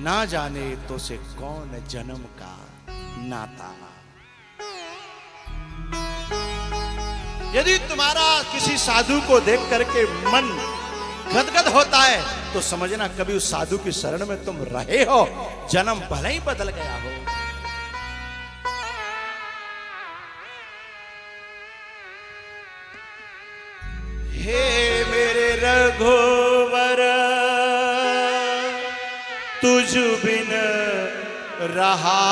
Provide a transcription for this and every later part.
ना जाने तो से कौन जन्म का नाता। यदि तुम्हारा किसी साधु को देख करके मन गदगद होता है तो समझना कभी उस साधु की शरण में तुम रहे हो, जन्म भले ही बदल गया हो। हे मेरे रघुवर तुझ बिन रहा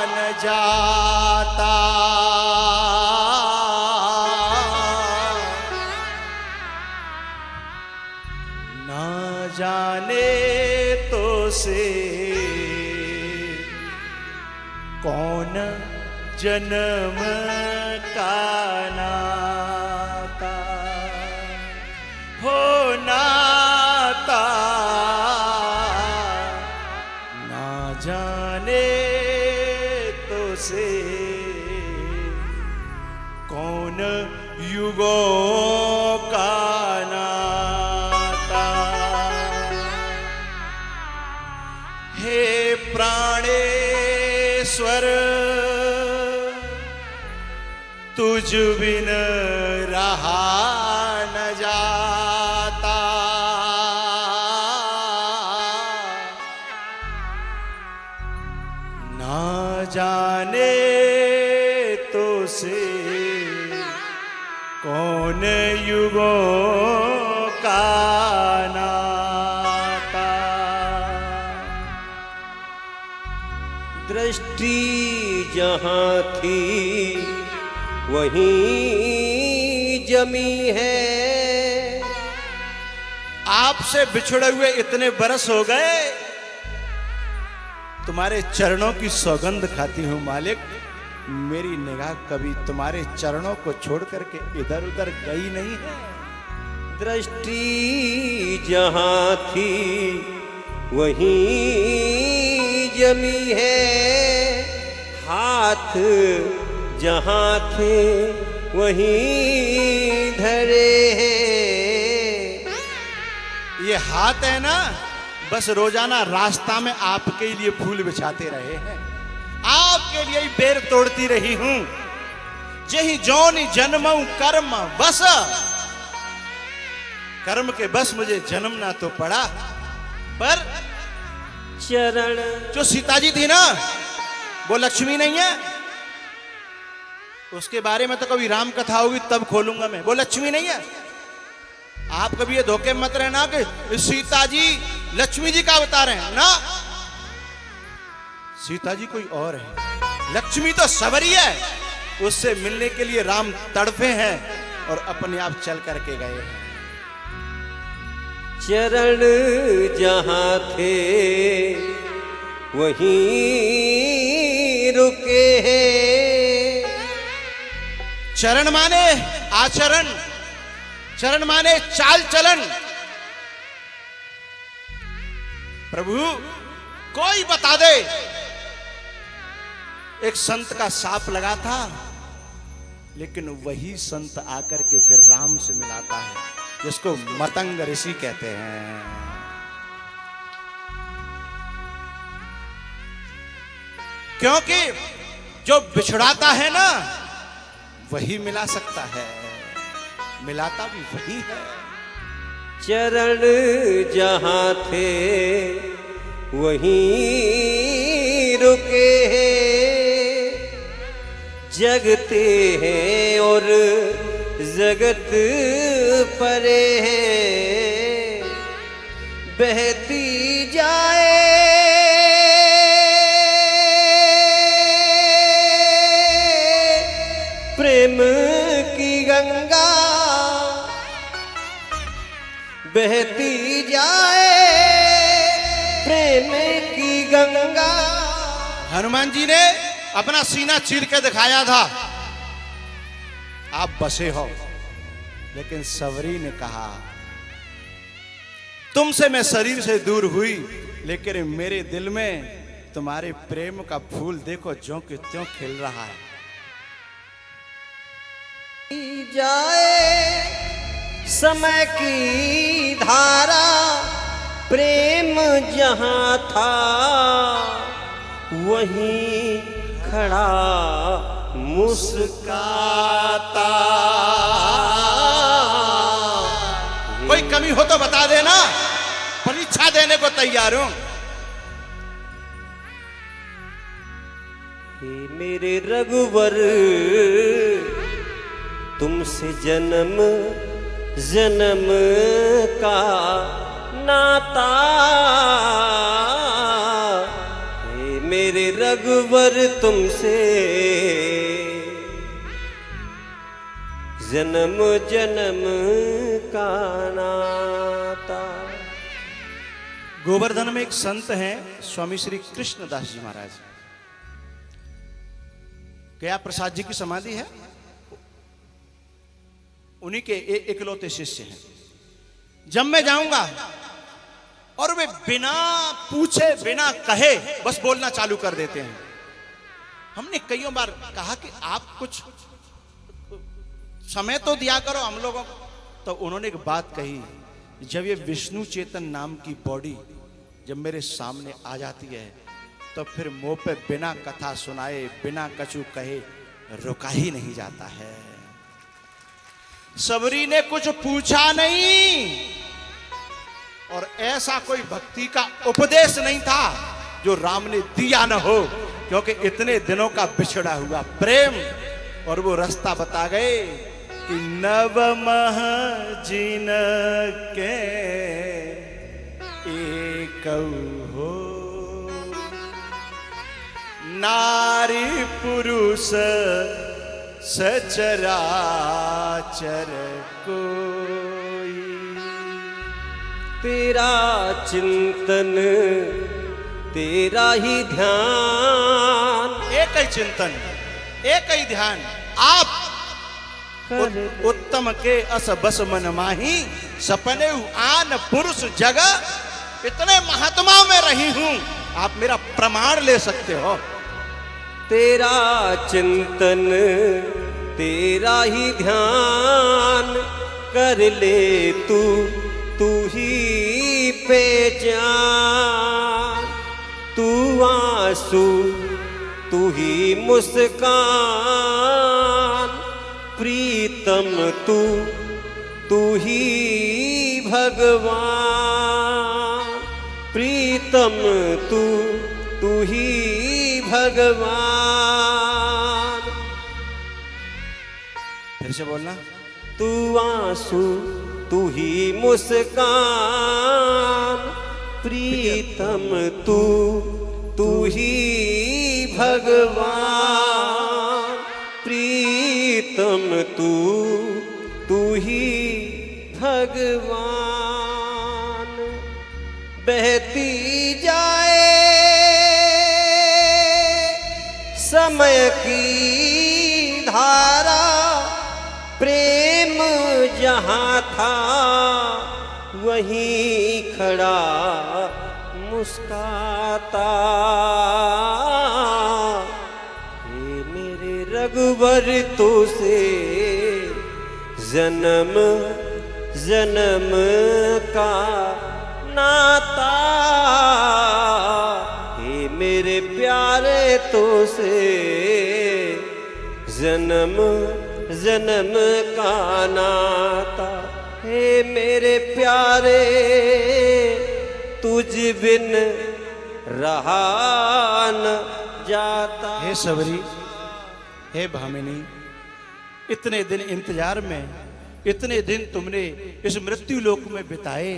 न जाता, ना जाने तो से कौन जन्म का नाता, हो नाता ना जाने तो से कौन युगों का नाता। हे प्राणेश्वर तुझ बिन रहा न जाता, ना जाने तो से कौन युगों का नाता। दृष्टि जहाँ थी वहीं जमी है, आपसे बिछड़े हुए इतने बरस हो गए, तुम्हारे चरणों की सौगंध खाती हूँ मालिक। मेरी निगाह कभी तुम्हारे चरणों को छोड़ करके इधर उधर गई नहीं है। दृष्टि जहाँ थी वहीं जमी है, हाथ जहाँ थे वहीं धरे हैं। ये हाथ है ना, बस रोजाना रास्ता में आपके लिए फूल बिछाते रहे हैं, आपके लिए ही बेर तोड़ती रही हूं। जही जौन जन्मऊ कर्म बस, कर्म के बस मुझे जन्मना तो पड़ा। पर चरण जो सीता जी थी ना, वो लक्ष्मी नहीं है। उसके बारे में तो कभी राम कथा होगी तब खोलूंगा मैं, वो लक्ष्मी नहीं है। आप कभी ये धोखे मत रहना कि सीता जी लक्ष्मी जी का अवतार है ना, सीता जी कोई और है। लक्ष्मी तो सबरी है, उससे मिलने के लिए राम तड़फे हैं और अपने आप चल करके गए हैं। चरण जहाँ थे वहीं रुके हैं। चरण माने आचरण, चरण माने चाल चलन। प्रभु कोई बता दे, एक संत का साप लगा था, लेकिन वही संत आकर के फिर राम से मिलाता है, जिसको मतंग ऋषि कहते हैं। क्योंकि जो बिछड़ाता है ना वही मिला सकता है, मिलाता भी वही है। चरण जहाँ थे वहीं रुके हैं। जगते हैं और जगत परे हैं, बहती जाए प्रेम की गंगा, बहती जाए प्रेम की गंगा। हनुमान जी ने अपना सीना चीर के दिखाया था, आप बसे हो, लेकिन सवरी ने कहा तुमसे मैं शरीर से दूर हुई, लेकिन मेरे दिल में तुम्हारे प्रेम का फूल देखो ज्यों के त्यों खिल रहा है। जाए समय की धारा प्रेम जहाँ था वहीं खड़ा मुस्काता। कोई कमी हो तो बता देना, परीक्षा देने को तैयार हूं। हे मेरे रघुवर तुमसे जन्म जन्म का नाता। हे मेरे रघुवर तुमसे जन्म जन्म का नाता। गोवर्धन में एक संत हैं स्वामी श्री कृष्णदास जी महाराज, गया प्रसाद जी की समाधि है, उन्हीं के इकलौते शिष्य हैं। जब मैं जाऊंगा और वे बिना पूछे बिना कहे बस बोलना चालू कर देते हैं। हमने कईयों बार कहा कि आप कुछ समय तो दिया करो हम लोगों को, तो उन्होंने एक बात कही, जब ये विष्णु चेतन नाम की बॉडी जब मेरे सामने आ जाती है तो फिर मुंह पे बिना कथा सुनाए बिना कछु कहे रुका ही नहीं जाता है। सबरी ने कुछ पूछा नहीं और ऐसा कोई भक्ति का उपदेश नहीं था जो राम ने दिया न हो, क्योंकि इतने दिनों का बिछड़ा हुआ प्रेम। और वो रास्ता बता गए कि नव मह जिन के एक हो, नारी पुरुष सचराचर कोई। तेरा चिंतन तेरा ही ध्यान, एक ही चिंतन एक ही ध्यान। आप उत्तम के अस बस मन माही, सपने आन पुरुष जगह। इतने महात्मा में रही हूं, आप मेरा प्रमाण ले सकते हो। तेरा चिंतन तेरा ही ध्यान, कर ले तू तू ही पहचान। तू आंसू तू ही मुस्कान, प्रीतम तू तू ही भगवान। प्रीतम तू तू ही भगवान। फिर से बोलना। तू आंसू तू ही मुस्कान, प्रीतम तू तू ही भगवान। प्रीतम तू तू ही भगवान। बहती जाए समय की धारा, प्रेम जहाँ था वहीं खड़ा मुस्काता। हे मेरे रघुवर तो से जन्म जन्म का नाता। हे मेरे प्यारे तो से जन्म जन्म का नाता। हे मेरे प्यारे तुझ बिन रहा न जाता। हे सबरी, हे भामिनी, इतने दिन इंतजार में, इतने दिन तुमने इस मृत्यु लोक में बिताए,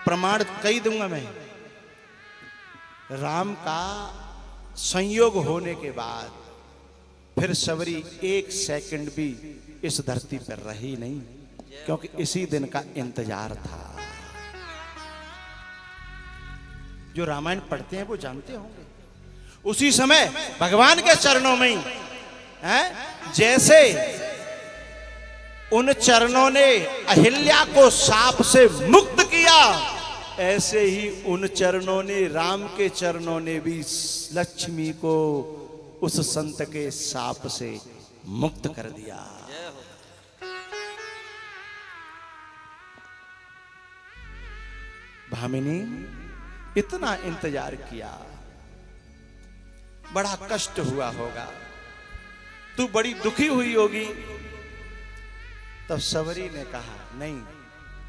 प्रमाण कई दूंगा मैं। राम का संयोग होने के बाद फिर सबरी एक सेकंड भी इस धरती पर रही नहीं, क्योंकि इसी दिन का इंतजार था। जो रामायण पढ़ते हैं वो जानते होंगे, उसी समय भगवान के चरणों में जैसे उन चरणों ने अहिल्या को साप से मुक्त किया, ऐसे ही उन चरणों ने, राम के चरणों ने भी लक्ष्मी को उस संत के साप से मुक्त कर दिया। भामिनी, इतना इंतजार किया, बड़ा कष्ट हुआ होगा, तू बड़ी दुखी हुई होगी। तब सवरी ने कहा, नहीं,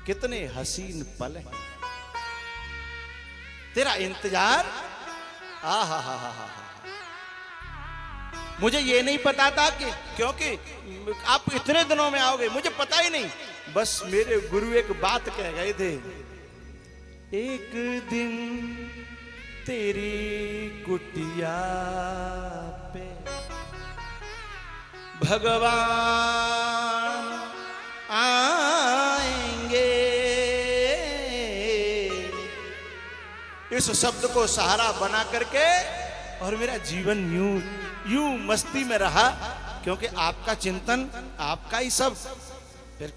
कितने हसीन पल हैं, तेरा इंतजार। आ हा हा हा हा, मुझे ये नहीं पता था कि क्योंकि आप इतने दिनों में आओगे, मुझे पता ही नहीं। बस मेरे गुरु एक बात कह गए थे, एक दिन तेरी कुटिया पे भगवान आएंगे। इस शब्द को सहारा बना करके और मेरा जीवन यूं मस्ती में रहा, क्योंकि आपका चिंतन, आपका ही सब। फिर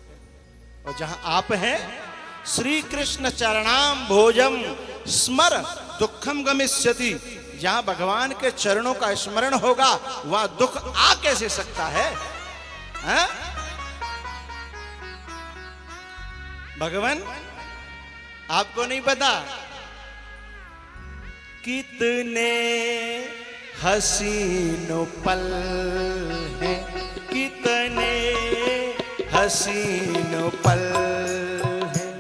और जहां आप हैं, श्री कृष्ण चरणाम भोजम स्मर दुखम गमिष्यति, जहां भगवान के चरणों का स्मरण होगा वहां दुख आ कैसे सकता है? हा? भगवान, आपको नहीं पता कितने हसीन पल हैं, कितने हसीन पल हैं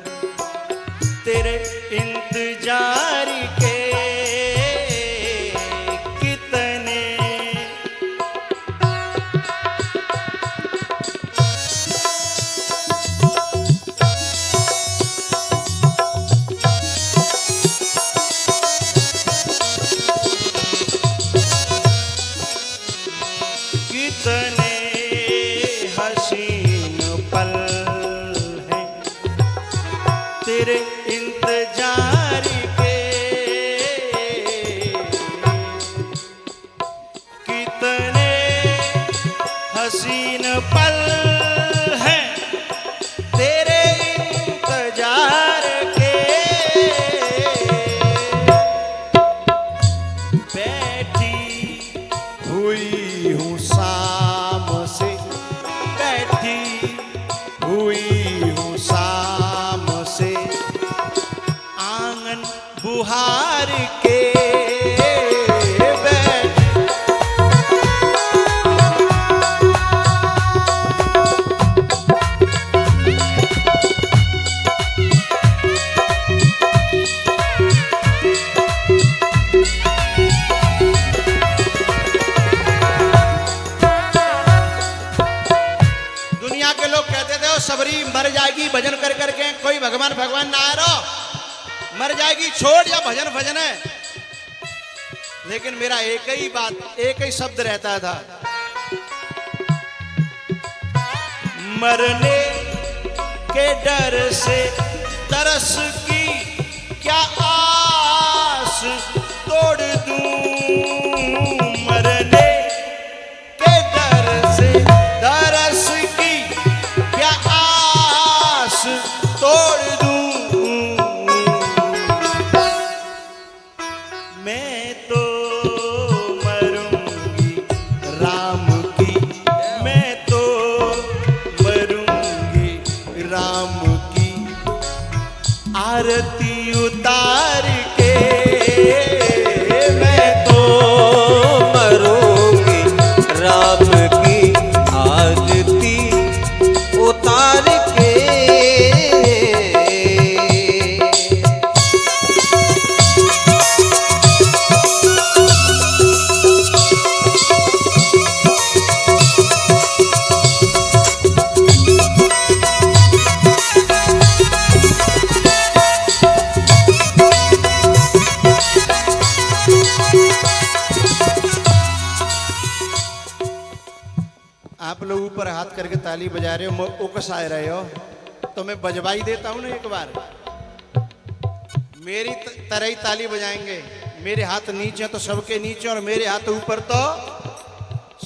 तेरे इंतजार के, कितने कितने हसीन पल हैं तेरे इंतजार के, कितने हसीन पल हैं तेरे इंतजार के। बैठी हुई हूँ शाम से, बैठी हुई हूँ शाम से आंगन बुहार के। दुनिया के लोग कहते थे, सबरी मर जाएगी भजन कर करके, कोई भगवान भगवान ना आ रहा, मर जाएगी, छोड़, या भजन भजन है। लेकिन मेरा एक ही बात, एक ही शब्द रहता था, मरने के डर से तरस की क्या आस तोड़ दूं, मरने के डर से तरस की क्या आस तोड़ दूं, मैं तो मरूंगी राम की, मैं तो मरूंगी राम की आरती उतार के, मैं तो मरूंगी राम की आरती उतार के। आप लोग ऊपर हाथ करके ताली बजा रहे हो, उकसाए रहे हो, तो मैं बजवाई देता हूं ना एक बार, मेरी तरह ही ताली बजाएंगे। मेरे हाथ नीचे तो सबके नीचे, और मेरे हाथ ऊपर तो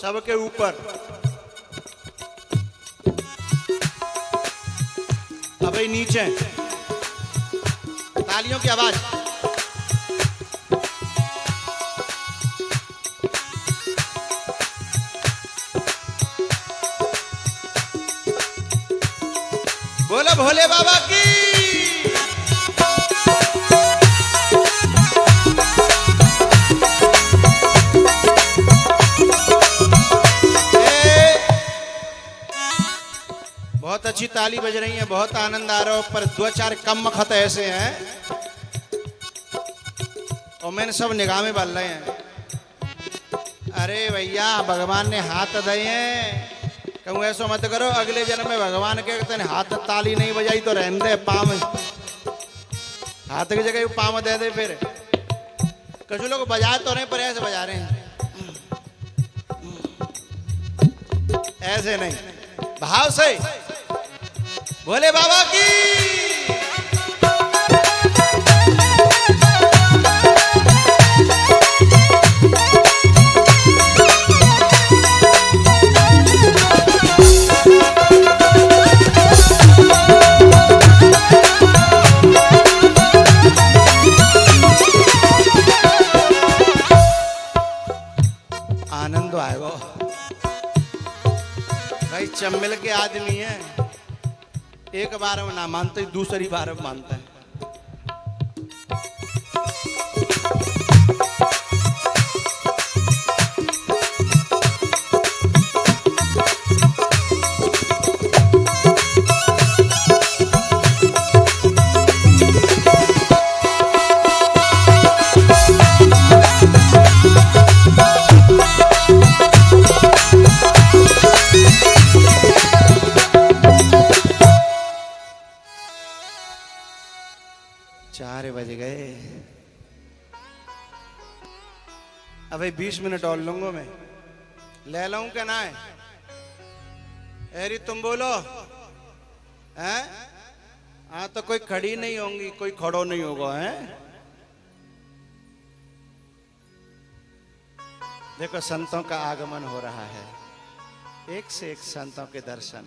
सबके ऊपर। अबे नीचे तालियों की आवाज। बोलो भोले बाबा की। अच्छी ताली बज रही है, बहुत आनंद आ रहा हो, पर दो चार कम खत ऐसे हैं और मैंने सब निगाह में बल रहे हैं। अरे भैया भगवान ने हाथ दिए हैं, कहूँ ऐसा मत करो अगले जन्म में भगवान के तेने हाथ ताली नहीं बजाई तो रहने दे, पाँव हाथ की जगह पाँव दे दे। फिर कुछ लोग बजा तो नहीं पर ऐसे बजा रहे हैं, ऐसे नहीं, भाव से बोले बाबा की। आनंद आएगा भाई, चम्मिल के आदमी है, एक बार में ना मानते दूसरी बार में मानता है। चार बज गए, अबे 20 मिनट और लूंगा मैं, ले लूं क्या ना है? एरी तुम बोलो हैं? हाँ तो कोई खड़ी नहीं होंगी, कोई खड़ो नहीं होगा हैं? देखो संतों का आगमन हो रहा है, एक से एक संतों के दर्शन।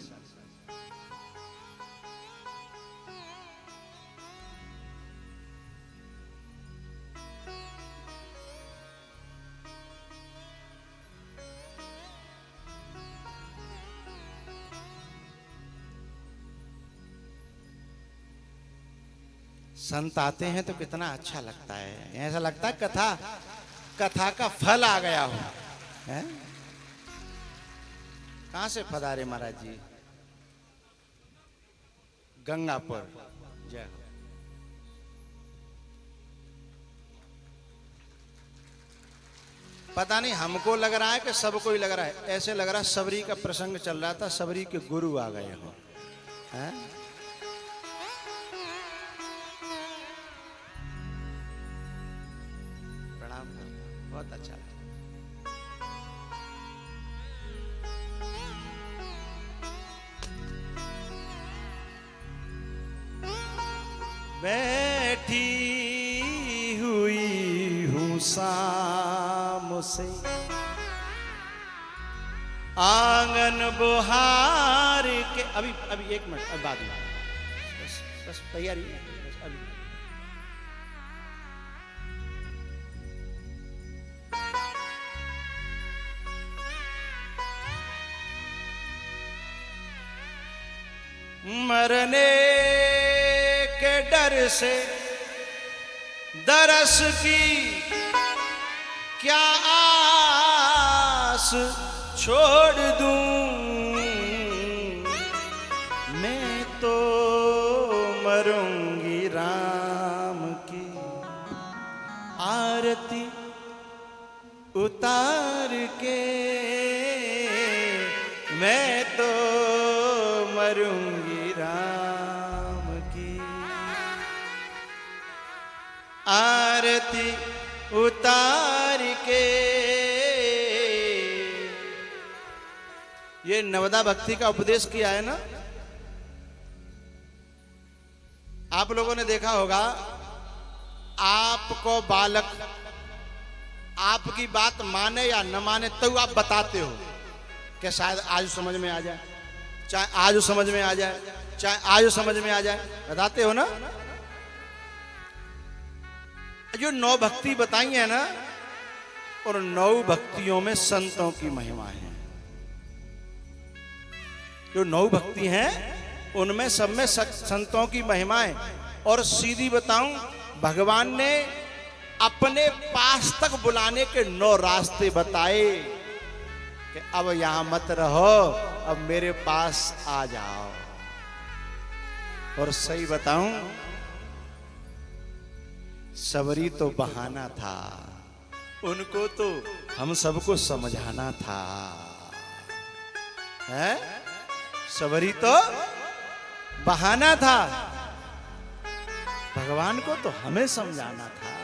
संत आते हैं तो कितना अच्छा लगता है, ऐसा लगता है कथा का फल आ गया हो। हैं? कहां से पधारे महाराज जी? गंगापुर। जय हो। पता नहीं हमको लग रहा है कि सबको ही लग रहा है, ऐसे लग रहा है सबरी का प्रसंग चल रहा था, सबरी के गुरु आ गए हो। हैं? बहुत अच्छा है। बैठी हुई हूँ शाम से आंगन बुहार के। अभी अभी 1 मिनट, अब बाद में, बस तैयारी है, बस अभी। मरने के डर से दरस की क्या आस छोड़ दूं, मैं तो मरूंगी राम की आरती उतार के, मैं तो मरूंगी राम की आरती उतार के। ये नवदा भक्ति का उपदेश किया है ना, आप लोगों ने देखा होगा। आपको बालक आपकी बात माने या न माने तो आप बताते हो कि शायद आज समझ में आ जाए, चाहे आज समझ में आ जाए, चाहे आज समझ में आ जाए, बताते हो ना। जो 9 भक्ति बताई है ना, और 9 भक्तियों में संतों की महिमा है। जो 9 भक्ति हैं उनमें सब में संतों की महिमा है। और सीधी बताऊं, भगवान ने अपने पास तक बुलाने के 9 रास्ते बताए कि अब यहां मत रहो, अब मेरे पास आ जाओ। और सही बताऊं, सबरी तो बहाना था, उनको तो हम सबको समझाना था। है सबरी तो बहाना था, भगवान को तो हमें समझाना था।